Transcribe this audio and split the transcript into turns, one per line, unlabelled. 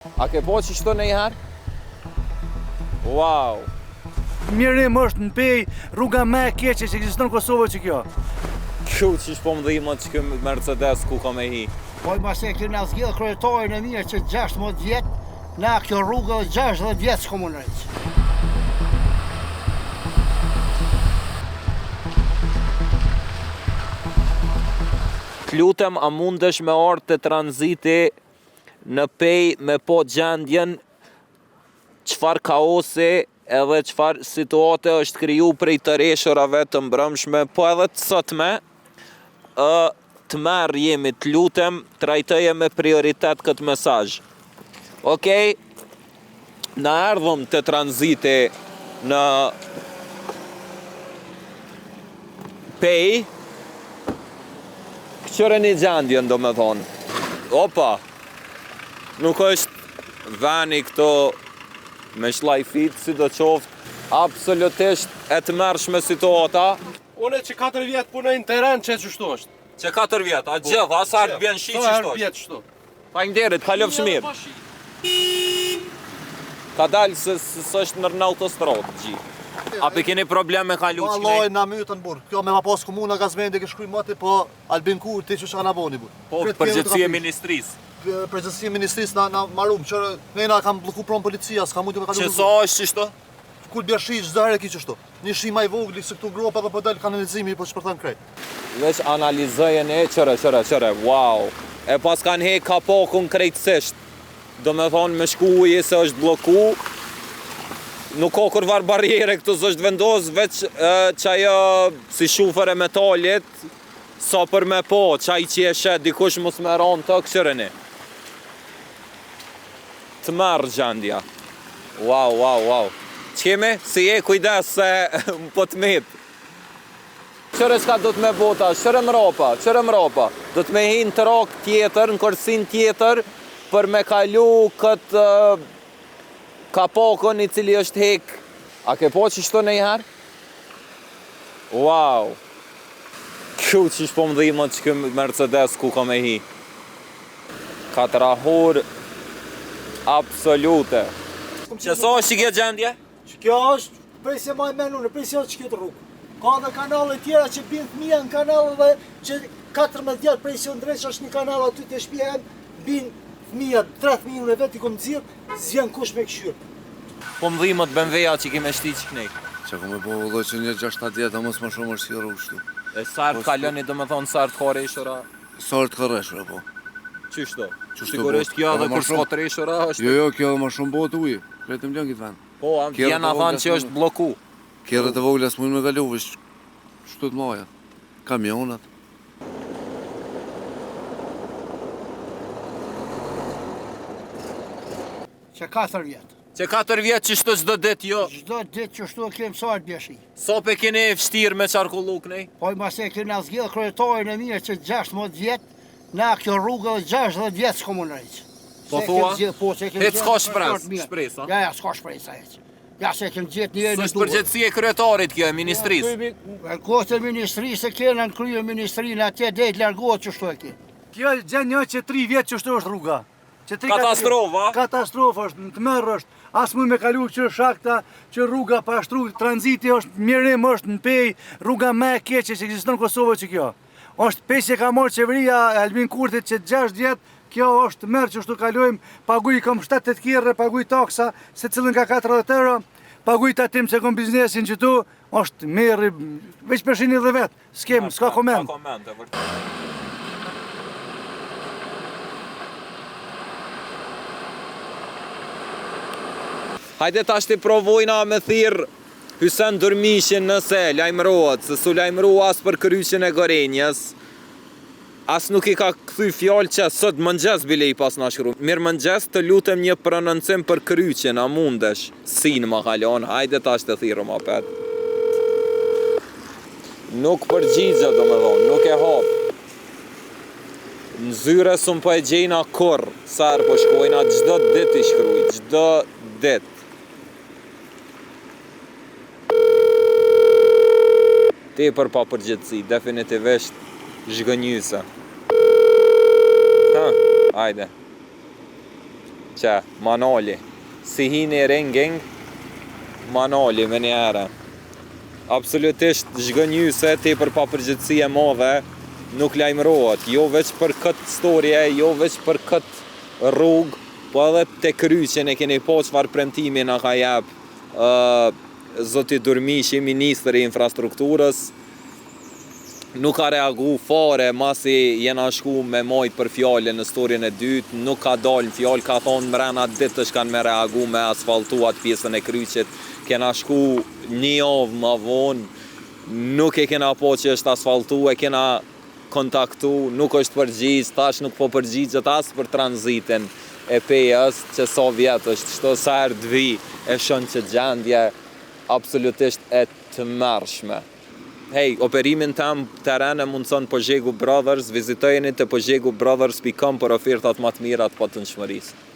A ke po që shto nejher? Wow!
Mirim është në pej rruga me e keqe që ekziston në Kosovë që kjo.
Kjo që shpo më dhimët që kjo Mercedes ku ka me hi.
Po i mase këna zgjidh kryetarin e mirë që 16 vjet, na kjo rrugë 60 vjet s'ko më rëq.
T'lutem, a mundesh me orë të tranziti në pej me po gjendjen qfar kaosi edhe qfar situate është kriju prej të reshërave të mbrëmshme, po edhe të sotme, të merë jemi, t'lutem, trajtëje me prioritet këtë mesazh. Okej, na erdhëm të tranziti në pej, këqëre një gjendjen do me thonë. Opa, nuk është veni këto me shlajfit, si do qoftë, absolutisht e të mërshme situata.
Une që 4 vjetë punoj në teren që qështu është.
Që 4 vjetë, a gjithë, asa artë bjen shi qështu është.
Vjetë shtu.
Faleminderit, kalofsh mirë. Ka dalë se s'është në autostradë, gjithë. A pe keni problem me kalu që
Allah na mytën burr. Kjo me ma pas komuna gazmende ke shkruaj mati, po Albin Kur ti çu shana boni burr.
Po përgjithësia e ministrisë.
Përgjithësia e ministrisë na marum, që nëna kam blloku pron policia, s'ka mundë me kalu.
Që sa është çështë?
Kur bie shi çdo herë ki çështë. Një shi më i vogël se këtu gropa apo po dal kanalizimi po shpërthan krejt.
Veç analizojën e çore, wow. E pas kanë he kapokun krejtësisht. Do me thonë me shku uje se është bloku. Nuk ka kur var barriere këtu s'është vendos, veç që ajo si shufër e metalit, sa për me po, qaj që e shet dikush mos me ronë të këshërëni. Të marrë gjendja. Wow. Qemi, si je kujdes se po të mitë. Qërë shka do të me bota, qërë mropa. Do të me hinë të rok tjetër, në korsin tjetër, për me kalu këtë kapokon I cili është hek. A ke po që shto nejher? Wow! Kjo që shpo më dhimët që kjo Mercedes ku ka me hi. Ka të rahur absolute. Që so është që kjo gjendje?
Kjo është prej se ma e menu në prej se që kjo të rrugë. Ka dhe kanale tjera që binë fëmija në kanale dhe që 14 vjetë prej se ndreq është një kanale aty të shpjehem, binë fëmija 3 në vetë I kom dzirë, zjen kush me këshyrë.
Po më dhimët BMW-a që kime shti që kënej.
Që ku me po vëlloj që një 6-7 vjetë, a mos më shumë është si rrugë shtu.
E sartë kaloni do me thonë sartë ka reshëra?
Sartë ka reshëra, po.
Qështo?
Qështu
Sigurisht kjo edhe kur s'ka të reshëra është?
Jo, kjo edhe më shumë botë ujë. Kretëm lënë këtë vend.
Po, vjena thanë që është bloku.
Kjerët e vogla s'mujnë me kalu, vish shtu të mlaja. Kamionat.
Që 4 vjetë.
Që 4 vjetë që shto çdo dit jo?
Çdo ditë që shtu e kem sartë bjeshi.
So pe keni vështirë me qarkullu kënej?
Po i mase këna zgjidh kryetarin e mirë që 16 vjet, na kjo rrugë 60 vjet s'ko më rëq.
Po thua?
Po se kem
Hec s'ka shpresë,
Ja, s'ka shpresë hec. Ja se kem gjetë një herë.
S'është përgjithësi e kryetarit kjo e ministrisë.
Kohët e ministrisë e kena në krye ministrinë atje dejt largohet që shtu e ki.
Kjo gjendje që 3 vjet që shto është rruga.
Katastrofa?
Katastrofa është, në të merë është. As mund me kalu që shakta, që rruga pashtru, tranziti është, mirim është në pej rruga me e keqe që ekziston në Kosovë që kjo. Është pej që ka morë qeveria Albin Kurtit që 6 vjetë, kjo është merë që shtu kalujmë, paguj kom 7-8 kjerë, paguj taksa, se cilën ka 40 euro, paguj tatim se kom biznesin që tu, është mirë, veç përshini dhe vetë, s'ka komend.
Hajde tash të provojna me thirë Hysen Durmishin nëse lajmërohet, se su lajmëru as për kryqin e Gorenjës. As nuk I ka këthy fjallë që sot mëngjes bile I pas në shkru. Mirë mëngjes të lutem një prononcim për kryqin, a mundesh? Sinë më kalon, hajde tash të thirë më apet. Nuk përgjigja do me thonë, nuk e hapë. Në zyre së më po e gjejna kur, sarë po shkojna, gjdo dit I shkruj, gjdo dit. Tepër pa përgjithësi, definitivisht zhgënjyse. Hajde. që Manoli. Si hini ringing, Manoli me njëherë. Absolutisht zhgënjyse, ti për papërgjithësi e madhe, nuk lajmërohet, jo veç për këtë storje, jo veç për këtë rrugë, po edhe te kryqin e keni po çfarë premtimi na ka jep zoti Durmishi, ministri i infrastrukturës. Nuk ka reagu fare, masi jena shku me majt për fjallën në storjen e dytë, nuk ka dalë në fjallë, ka thonë mrena ditësh kanë me reagu me asfaltuat pjesën e kryqit, kena shku një javë më vonë, nuk e kena po që është asfaltu, e kena kontaktu, nuk është përgjigj, tash nuk po përgjigjet as për tranzitin e pejës, që sa vjetë është, shto sa herë dvi e shon që gjendje absolutisht e të mërshme. Hej, operimin tam teren e mundëson Pojegu Brothers, vizitojeni të pojegubrothers.com për ofertat më të mira të patëndshmërisë.